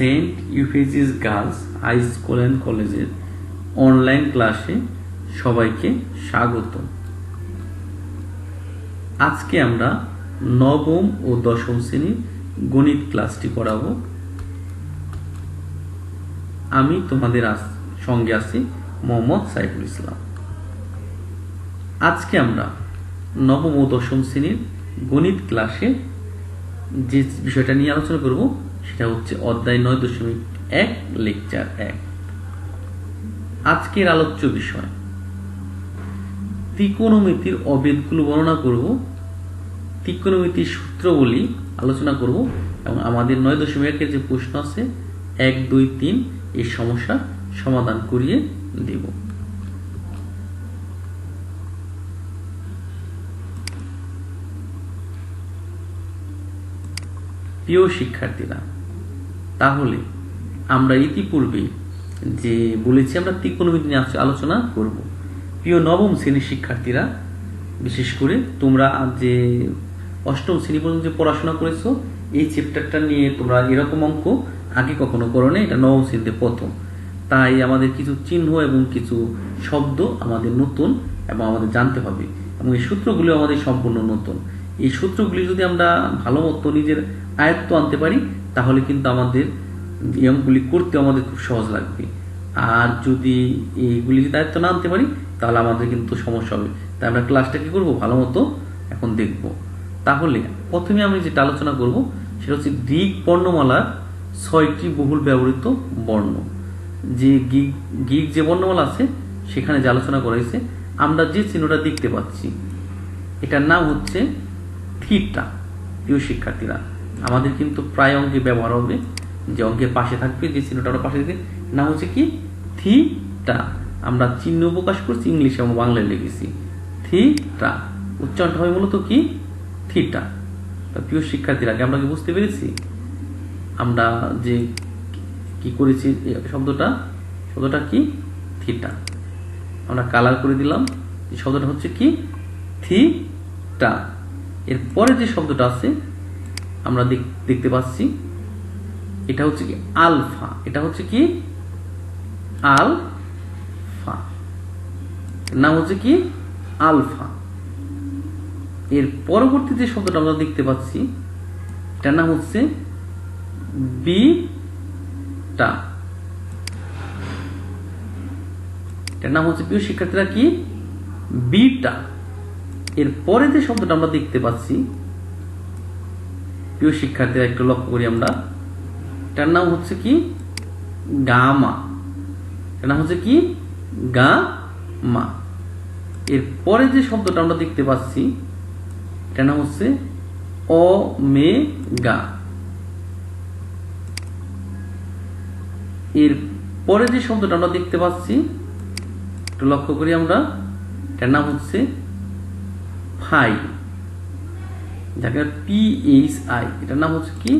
Saint ইউফেজিস girls high school and কলেজের online ক্লাসে সবাইকে স্বাগত। আজকে আমরা নবম ও দশম শ্রেণীর গণিত ক্লাসটি করাবো। আমি তোমাদের সঙ্গে আছি মোহাম্মদ সাইফুল ইসলাম। আজকে আমরা নবম ও দশম শ্রেণীর গণিত ক্লাসে যে বিষয়টা নিয়ে আলোচনা করব সেটা হচ্ছে অধ্যায় 9.1 লেকচার 1। আজকের আলোচ্য বিষয় ত্রিকোণমিতির অভেদগুলো বর্ণনা করব, ত্রিকোণমিতির সূত্রগুলি আলোচনা করব এবং আমাদের 9.1 যে প্রশ্ন আছে 1, 2, 3 এই সমস্যা সমাধান করিয়ে দেব। প্রিয় শিক্ষার্থীরা, তাহলে আমরা ইতিপূর্বে যে বলেছি আমরা ত্রিকোণমিতি নিয়ে আলোচনা করব। প্রিয় নবম শ্রেণীর শিক্ষার্থীরা, বিশেষ করে তোমরা যে অষ্টম শ্রেণী পর্যন্ত যে পড়াশোনা করেছো এই চ্যাপ্টারটা নিয়ে তোমরা এরকম অঙ্ক আগে কখনো করো না, এটা নবম শ্রেণীতে প্রথম। তাই আমাদের কিছু চিহ্ন এবং কিছু শব্দ আমাদের নতুন এবং আমাদের জানতে হবে এবং এই সূত্রগুলো আমাদের সম্পূর্ণ নতুন। এই সূত্রগুলি যদি আমরা ভালো মতো নিজের আয়ত্ত আনতে পারি তাহলে কিন্তু আমাদের নিয়মগুলি করতে আমাদের খুব সহজ লাগবে। আর যদি এইগুলি যদি আয়ত্ত না আনতে পারি তাহলে আমাদের কিন্তু সমস্যা হবে। তাই আমরা ক্লাসটা কি করবো ভালো মতো এখন দেখব। তাহলে প্রথমে আমি যেটা আলোচনা করব সেটা হচ্ছে গ্রিক বর্ণমালার 6টি বহুল ব্যবহৃত বর্ণ। যে গ্রিক যে বর্ণমালা আছে সেখানে যে আলোচনা করা হয়েছে, আমরা যে চিহ্নটা দেখতে পাচ্ছি এটার নাম হচ্ছে থিটা। প্রিয় শিক্ষার্থীরা, আমাদের কিন্তু প্রায় অঙ্কে ব্যবহার হবে, যে অঙ্কের পাশে থাকবে যে চিহ্নটা আমরা পাশে দেখি নাম হচ্ছে কি থিটা। আমরা চিহ্ন প্রকাশ করছি ইংলিশ এবং বাংলায় লিখেছি থিটা, উচ্চারণটা হয় মূলত কি থিটা। প্রিয় শিক্ষার্থীরা, আমরা কি বুঝতে পেরেছি আমরা যে কি করেছি শব্দটা কি থিটা। আমরা কালার করে দিলাম, শব্দটা হচ্ছে কি থিটা। এরপরে যে শব্দটা আছে আমরা দেখতে পাচ্ছি এটা হচ্ছে কি আলফা। এটা হচ্ছে কি আলফা, নাম হচ্ছে কি আলফা। এর পরবর্তী যে শব্দটা আমরা দেখতে পাচ্ছি এটার নাম হচ্ছে বিটা। এটার নাম হচ্ছে প্রিয় শিক্ষার্থীরা কি বিটা। এর পরে যে শব্দটা আমরা দেখতে পাচ্ছি প্রিয় শিক্ষার্থীরা একটু লক্ষ্য করি আমরা, এটার নাম হচ্ছে কি গামা। এটার নাম হচ্ছে কি গামা। এর পরে যে শব্দটা আমরা দেখতে পাচ্ছি এটার নাম হচ্ছে ওমেগা। এর পরে যে শব্দটা আমরা দেখতে পাচ্ছি একটু লক্ষ্য করি আমরা, এটার নাম হচ্ছে ফাই, যাকে PHI, এটার নাম হচ্ছে কি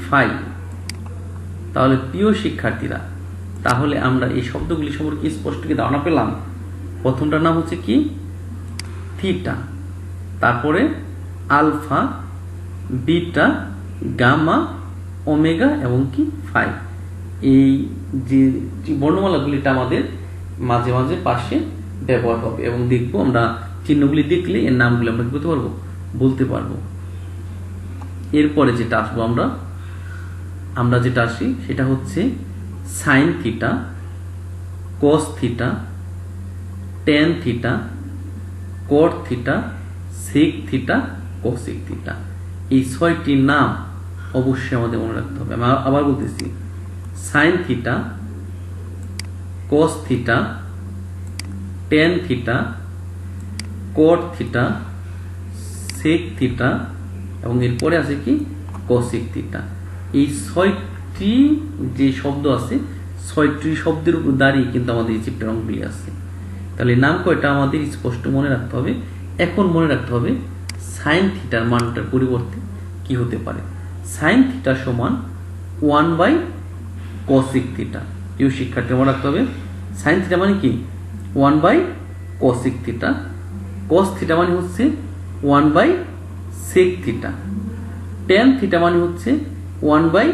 ফাই। তাহলে প্রিয় শিক্ষার্থীরা, তাহলে আমরা এই শব্দগুলি সম্পর্কে স্পষ্ট কি ধারণা পেলাম। প্রথমটার নাম হচ্ছে কি থিটা, তারপরে আলফা, বিটা, গামা, ওমেগা এবং কি ফাই। এই যে বর্ণমালাগুলিটা আমাদের মাঝে মাঝে পাশে ব্যবহার হবে এবং দেখবো আমরা চিহ্নগুলি দেখলে এর নামগুলি আমরা কি করতে পারবো বলতে পারবো। এরপরে যেটা আসবো আমরা যেটা আসি সেটা হচ্ছে sine theta, cos theta, tan theta, cot theta, sec theta, cosec theta. এই 6টি নাম অবশ্যই আমাদের মনে রাখতে হবে। আমি আবার বলতেছি, sine theta, cos theta, tan theta, cot theta, sec theta এবং এরপরে আছে কি কোসেক থিটা। এই 6টি যে শব্দ আছে 6টি শব্দের উপর দাঁড়িয়ে কিন্তু আমাদের এই চ্যাপ্টার অঙ্কগুলি আছে। তাহলে নাম কয়টা আমাদের স্পষ্ট মনে রাখতে হবে। এখন মনে রাখতে হবে সাইন থিটার মানটার পরিবর্তে কি হতে পারে। সাইন থিটা সমান 1/কোসেক থিটা। প্রিয় শিক্ষার্থী, মনে রাখতে হবে সাইন থিটা মানে কি 1/কোসেক থিটা, কস থিটা মানে হচ্ছে 1/সেক থিটা, ট্যান থিটা মানে হচ্ছে 1/সেক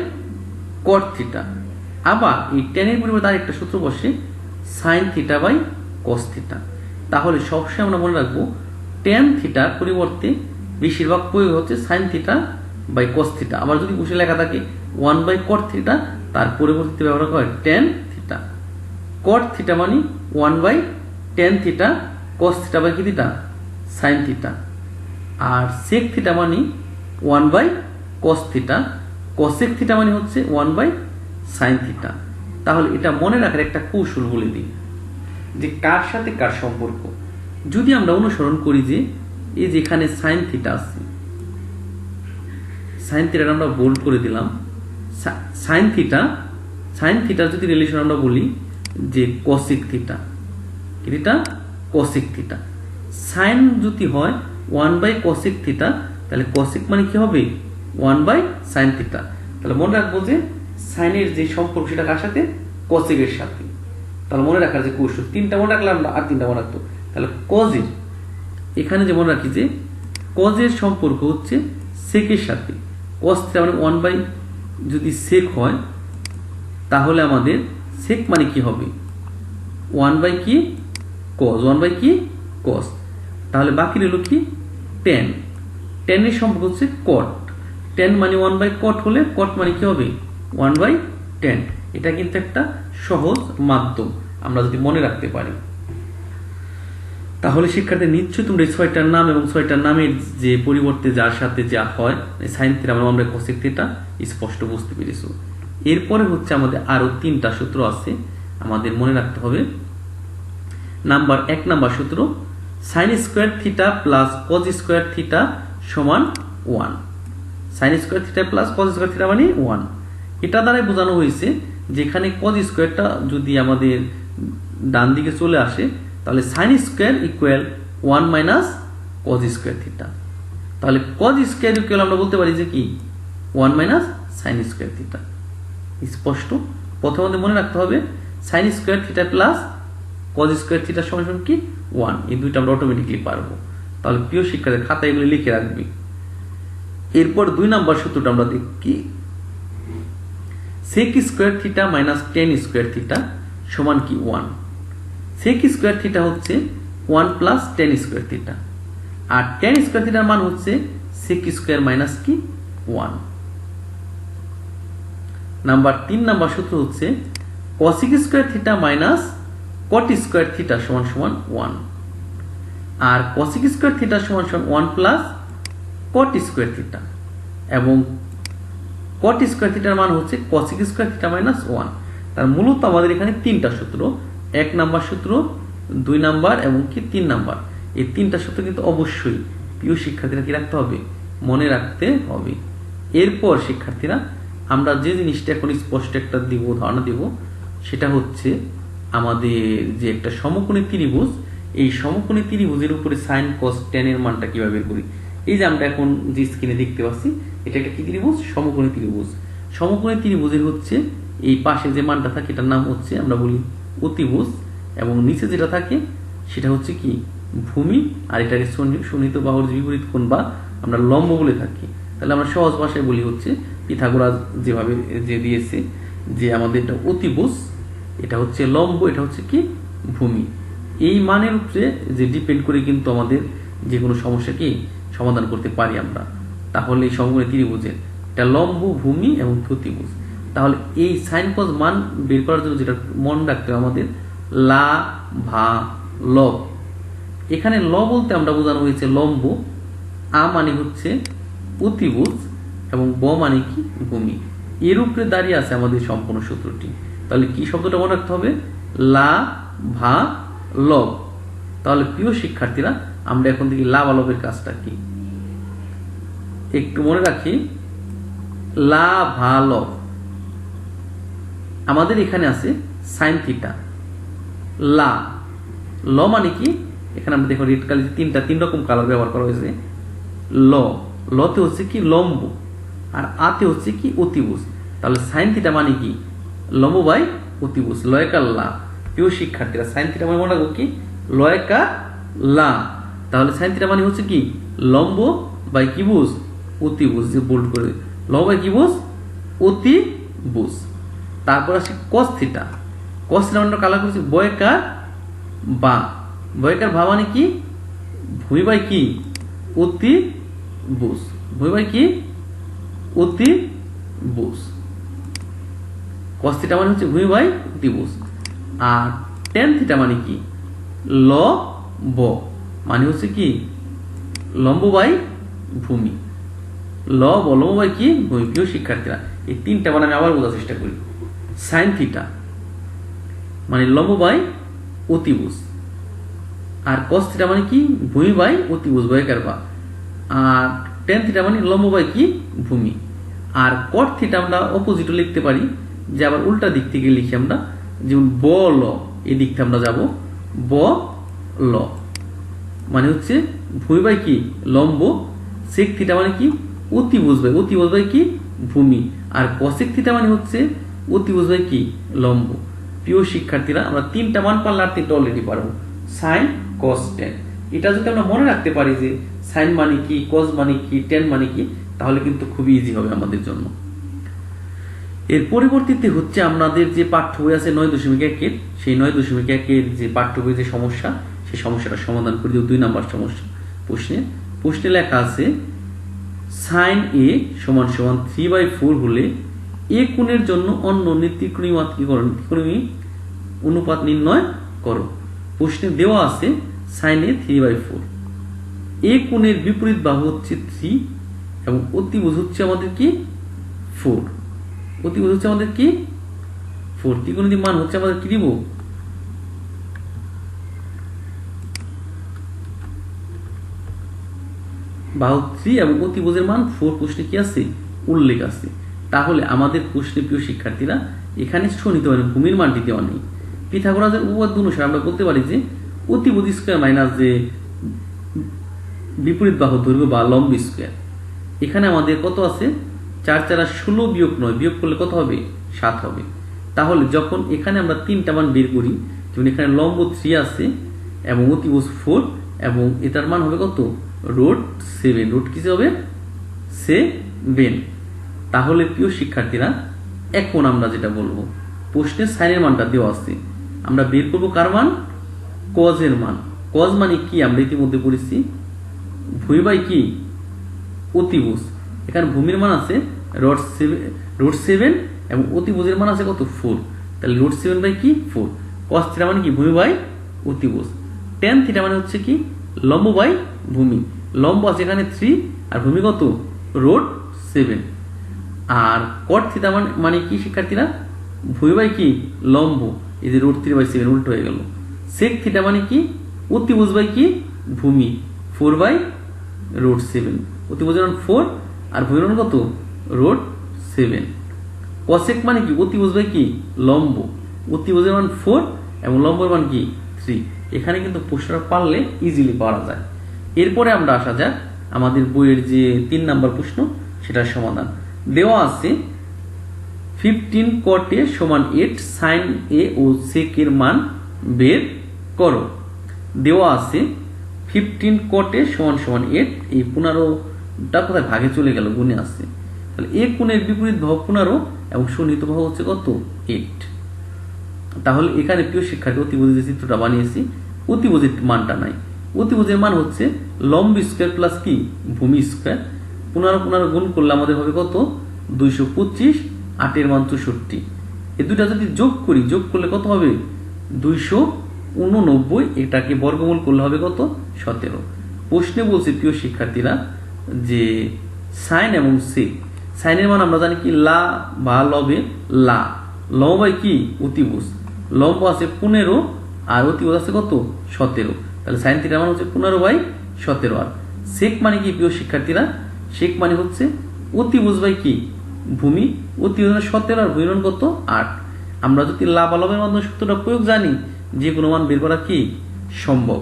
কট থিটা। আবার এই টেনের পরিবর্তে আরেকটা সূত্র বসে sine theta by cos theta. তাহলে সবসময় আমরা মনে রাখবো টেন থিটার পরিবর্তে বেশিরভাগ প্রয়োগ হচ্ছে sine theta by cos theta. আবার যদি বসে লেখা থাকে 1/cot থিটা, তার পরিবর্তে ব্যবহার করা হয় টেন থিটা। কট থিটা মানে 1/tan theta, cos theta by কি থিটা, সাইন থিটা। আর সেক থিটা মানে 1/cos থিটা, কসেক থিটা মানে হচ্ছে 1/sin থিটা। তাহলে এটা মনে রাখার একটা কৌশল বলে দিই যে কার সাথে কার সম্পর্ক। যদি আমরা অনুসরণ করি যে এই যেখানে সাইন থিটা আছে, সাইন থিটাটা আমরা বোল্ড করে দিলাম। সাইন থিটার যদি রিলেশন আমরা বলি যে কসেক থিটা, এটা কসেক থিটা। সাইন যদি হয় 1/cosec থিটা, তাহলে কসেক মানে কি হবে 1/sin থিটা। তাহলে মনে রাখবো যে সাইনের যে সম্পর্ক সেটা কার সাথে, কসেকের সাথে। তাহলে মনে রাখার যে কৌশল, তিনটা মনে রাখলাম আমরা, আর তিনটা মনে রাখতো। তাহলে কজের এখানে যে মনে রাখি যে কজের সম্পর্ক হচ্ছে সেকের সাথে। কস থিটা মানে 1 যদি সেক হয়, তাহলে আমাদের সেক মানে কি হবে 1 কি কজ, 1 কি কস। তাহলে বাকি রইল কি টেন। টেনের সম্পর্ক হচ্ছে কট। টেন মানে 1/cot হলে কট মানে কি হবে 1/10। এটা কিন্তু একটা সহজ মাধ্যম আমরা যদি মনে রাখতে পারি। তাহলে শিক্ষার্থী নিশ্চয়ই তোমরা এই 6টার নাম এবং 6টার নামের যে পরিবর্তে যার সাথে যা হয় সাইন থিটা মানে 1/cosec থিটা স্পষ্ট বুঝতে পেরেছো। এরপরে হচ্ছে আমাদের আরো 3টা সূত্র আছে, আমাদের মনে রাখতে হবে। এক নাম্বার সূত্র sine square theta plus cos square theta সমান 1। Sine square theta plus cos square theta মানে 1। এটা দ্বারাই বোঝানো হয়েছে যেখানে কজ স্কোয়ারটা যদি আমাদের ডান দিকে চলে আসে, তাহলে sine square equal 1 minus cos square theta. তাহলে কজ স্কোয়ার ইকুয়াল আমরা বলতে পারি যে কি 1 মাইনাস সাইন স্কোয়ার থিটা। স্পষ্ট। প্রথমত মনে রাখতে হবে sine square theta plus cos square থিটার সমান কি 1। এই দুইটা আমরা অটোমেটিকলি পারবো। তাহলে প্রিয় শিক্ষার্থী খাতায় এগুলো লিখে রাখবি। এরপর 2 নাম্বার সূত্রটা আমরা দেখি sec square theta minus tan square theta সমান কি 1। সেক স্কোয়ার থিটা হচ্ছে 1 প্লাস টেন স্কোয়ার থিটা, আর টেন স্কোয়ার থিটার মান হচ্ছে সেক স্কোয়ার মাইনাস কি 1। 3 নাম্বার সূত্র হচ্ছে কসিক square theta minus cot square theta সমান সমান 1, আর কসিক স্কোয়ার থিটা সমান সমান 1 প্লাস কট স্কোয়ার থিটা, এবং কট স্কোয়ার থিটার মান হচ্ছে কসিক স্কোয়ার থিটা মাইনাস 1। তার মূলত আমাদের এখানে 3টা সূত্র, 1 নাম্বার সূত্র, 2 নাম্বার এবং কি 3 নাম্বার। এই 3টা সূত্র কিন্তু অবশ্যই প্রিয় শিক্ষার্থীরা কি রাখতে হবে, মনে রাখতে হবে। এরপর শিক্ষার্থীরা আমরা যে জিনিসটা এখন স্পষ্ট একটা দিব, ধারণা দিব, সেটা হচ্ছে আমাদের যে একটা সমকোণী ত্রিভুজ, এই সমকোণী ত্রিভুজের উপরে সাইন কস টেন এর মানটা কিভাবে বের করি। এই যে আমরা এখন যে স্ক্রিনে দেখতে পাচ্ছি, এটা একটা কি ত্রিভুজ, সমকোণী ত্রিভুজ। সমকোণী ত্রিভুজের হচ্ছে এই পাশে যে মানটা থাকে এটার নাম হচ্ছে আমরা বলি অতিভুজ, এবং নিচে যেটা থাকে সেটা হচ্ছে কি ভূমি, আর এটাকে সন্নিহিত বাহুর বিপরীত কোণ বা আমরা লম্ব বলে থাকি। তাহলে আমরা সহজ ভাষায় বলি হচ্ছে পিথাগোরাস যেভাবে যে দিয়েছে যে আমাদের এটা অতিভুজ, এটা হচ্ছে লম্ব, এটা হচ্ছে কি ভূমি। এই মানের উপরে যে ডিপেন্ড করে কিন্তু আমাদের যে কোনো সমস্যাকে সমাধান করতে পারি আমরা। তাহলে এই সমকোণী ত্রিভুজের এটা লম্ব, ভূমি এবং অতিভুজ। তাহলে এই সাইন কস মান বের করার জন্য যেটা মনে রাখতে হবে আমাদের লা ভা লব। এখানে ল বলতে আমরা বোঝানো হয়েছে লম্ব, আ মানে হচ্ছে অতিভুজ এবং ব মানে কি ভূমি। এর উপরে দাঁড়িয়ে আছে আমাদের সম্পূর্ণ সূত্রটি। তাহলে কি শব্দটা মনে রাখতে হবে, লা ভা লব। তাহলে প্রিয় শিক্ষার্থীরা আমরা এখন দেখি লা ভা লবের কাজটা কি, একটু মনে রাখি। লা ভা লব আমাদের এখানে আছে সাইন থিটা, লা ল মানে কি, এখানে আমরা দেখো রেড কালার 3 রকম কালার ব্যবহার করা হয়েছে। লতে হচ্ছে কি লম্ব, আর আতে হচ্ছে কি অতিভুজ। তাহলে সাইন থিটা মানে কি লম্ব বাই অতিভুজ, লয়কার লা। প্রিয় শিক্ষার্থীরা সাইন থিটা মানে মনে রাখবো কি লয়কার লা। তাহলে সাইন থিটা মানে হচ্ছে কি লম্ব বাই কি বুঝ অতিভুজ, যে বোল্ড করে লম্ব বাই কি বুঝ অতিভুজ। বুঝ। তারপর আসে কস থিটা। কস থিটা আমরা কালার করেছি বয়কার বা। বয়কার ভা মানে কি? ভূমি বাই কি? অতি বুঝ। ভূমি বাই কি? অতি বুঝ। কস থিটা মানে হচ্ছে ভূমি বাই অতি বুঝ। আর টেন থিটা মানে কি? ল ব মানে হচ্ছে কি? লম্ব বাই ভূমি। লম্ব বাই কি? ভূমি। প্রিয় শিক্ষার্থীরা, এই তিনটা মানে আমি আবার বোঝার চেষ্টা করি। সাইন থিটা মানে লম্ব বাই অতিভুজ। আর কস থিটা মানে কি? ভূমি বাই অতিভুজ বয়কার বা। আর টেন থিটা মানে লম্ব বাই কি? ভূমি। আর কট থিটা আমরা অপোজিটও লিখতে পারি, যে আবার উল্টা দিক থেকে লিখি আমরা, যেমন ব ল, এই দিক থেকে আমরা যাব ব ল মানে হচ্ছে ভূমি বাই কি? লম্ব। সেক থিটা মানে কি? অতিভুজ বাই কি? ভূমি। আর কসেক থিটা মানে হচ্ছে অতিভুজ বাই কি? লম্ব। প্রিয় শিক্ষার্থীরা, আমরা তিনটা মান পারলে আর তিনটা অলরেডি পারবো, সাইন কস টেন। এটা যদি আমরা মনে রাখতে পারি যে সাইন মানে কি, কস মানে কি, টেন মানে কি, তাহলে কিন্তু খুবই ইজি হবে আমাদের জন্য। এর পরিবর্তিতে হচ্ছে আমাদের যে পাঠ্য বই আছে 9.1-এর, সেই 9.1-এর যে পাঠ্য বই যে সমস্যা, সেই সমস্যাটা সমাধান করে দিও। 2 নাম্বার সমস্যা প্রশ্নে লেখা আছে সাইন এ সমান সমান 3/4 হলে এ কোণের জন্য অন্য ত্রিকোণমিতিক অনুপাত নির্ণয় করো। প্রশ্নে দেওয়া আছে সাইন এ 3/4, এ কোণের বিপরীত বাহু হচ্ছে 3 এবং অতিভুজ হচ্ছে আমাদের কি? 4। অতিভুজ হচ্ছে আমাদের কি? 4। ত্রিকোণমিতিক মান হচ্ছে আমাদের কি দিব? বাহু 3 এবং অতিভুজের মান 4 প্রশ্নে কি আছে? উল্লেখ আছে। তাহলে আমাদের প্রশ্নে প্রিয় শিক্ষার্থীরা এখানে নিতে পারেন ভূমির মানটি দেওয়া নেই। পিথাগোরাসের উপপাদ্য অনুসারে আমরা বলতে পারি যে অতিভুজ স্কয়ার মাইনাস যে বিপরীত বাহু দৈর্ঘ্য বা লম্ব স্কয়ার। এখানে আমাদের কত আছে? 4 4 16 বিয়োগ 9, বিয়োগ করলে কত হবে? 7 হবে। তাহলে যখন এখানে আমরা তিনটা মান বের করি, যেমন এখানে লম্ব 3 আছে এবং অতিভুজ 4 এবং এটার মান হবে কত? √7। রুট কি হবে? 7। তাহলে প্রিয় শিক্ষার্থীরা, এখন আমরা যেটা বলবো, প্রশ্নে সাইনের মানটা দেওয়া আছে, আমরা বের করবো কার মান? কজের মান। কজ মানে কি? আমরা ইতিমধ্যে পড়েছি ভূমি বাই কি? অতিভুজ। এখানে ভূমির মান আছে √7 এবং অতিভুজের মান আছে কত? 4। তাহলে √7 বাই কি? 4। কস থিটা মানে কি? ভূমি বাই অতিভুজ। টেন থিটা মানে হচ্ছে কি? লম্ব বাই ভূমি। লম্ব আছে এখানে 3 আর ভূমি কত? √7। আর কট থিটা মানে কি শিক্ষার্থীরা? ভূমি বাই কি? লম্ব। এই যে √3/7 উল্টো হয়ে গেল। সেক থিটা মানে কি? অতিভুজ বাই কি? ভূমি। 4/√7। অতিভুজের মান 4 আর ভূমির মান কত? √7। কসেক মানে কি? অতিভুজ বাই কি? লম্ব। অতিভুজের মান 4 এবং লম্বের মান কি? 3। এখানে কিন্তু প্রশ্নটা পারলে ইজিলি পাওয়া যায়। এরপরে আমরা আসা যাক আমাদের বইয়ের যে 3 নাম্বার প্রশ্ন, সেটার সমাধান। দেওয়া আছে 15 cot a সমান 8, sin a ও sec এর মান বের করো। দেওয়া আছে 15 cot a সমান 8, এই 15টা কোথায় ভাগে চলে গেল? গুণে আছে। তাহলে এ কোণের বিপরীত বাহু 15 এবং সন্নিহিত বাহু হচ্ছে কত? 8। তাহলে এখানে প্রিয় শিক্ষার্থী অতিভুজের যে চিত্রটা বানিয়েছি, অতিভুজের মানটা নাই। অতিভুজের মান হচ্ছে লম্ব স্কয়ার প্লাস কি? ভূমি স্কয়ার। 15 গুণ করলে আমাদের হবে কত? 225। 8 এর মান 64। এই দুইটা যদি যোগ করি, যোগ করলে কত হবে? 289। এটাকে বর্গমূল করলে হবে কত? 17। প্রশ্নে বলছে প্রিয় শিক্ষার্থীরা যে সাইন এবং সেক। সাইনের মান আমরা জানি কি? লা বা লবে লা। লম্ব বাই কি? অতিভুজ। লম্ব আছে 15 আর অতিভুজ আছে কত? 17। তাহলে সাইন থিটার মান হচ্ছে 15/17। আর সেক মানে কি প্রিয় শিক্ষার্থীরা? সেক মানে হচ্ছে অতিভুজ বাই কি? ভূমি। অতিভুজ 17 আর ভূমির মান কত? 8। আমরা যদি লা বা লবের মাধ্যমে সূত্রটা প্রয়োগ জানি, যে কোনো মান বের করা কি সম্ভব।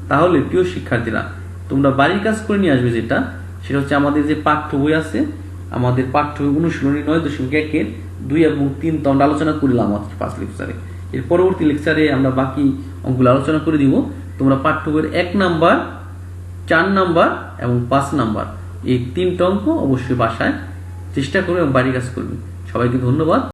তাহলে প্রিয় শিক্ষার্থীরা, তোমরা বাড়ির কাজ করে নিয়ে আসবে যেটা, সেটা হচ্ছে আমাদের যে পাঠ্য বই আছে, আমাদের পাঠ্য বই অনুশীলনী 9.1-এর 2 এবং 3 তো আমরা আলোচনা করলাম আমাদের 5 লেকচারে। এর পরবর্তী লেকচারে আমরা বাকি অঙ্কগুলো আলোচনা করে দিব। তোমরা পাঠ্য বইয়ের 1 নাম্বার, 4 নাম্বার এবং 5 নাম্বার এই 3টা অঙ্ক অবশ্যই বাসায় চেষ্টা করবে এবং বাড়ির কাজ করবে। সবাইকে ধন্যবাদ।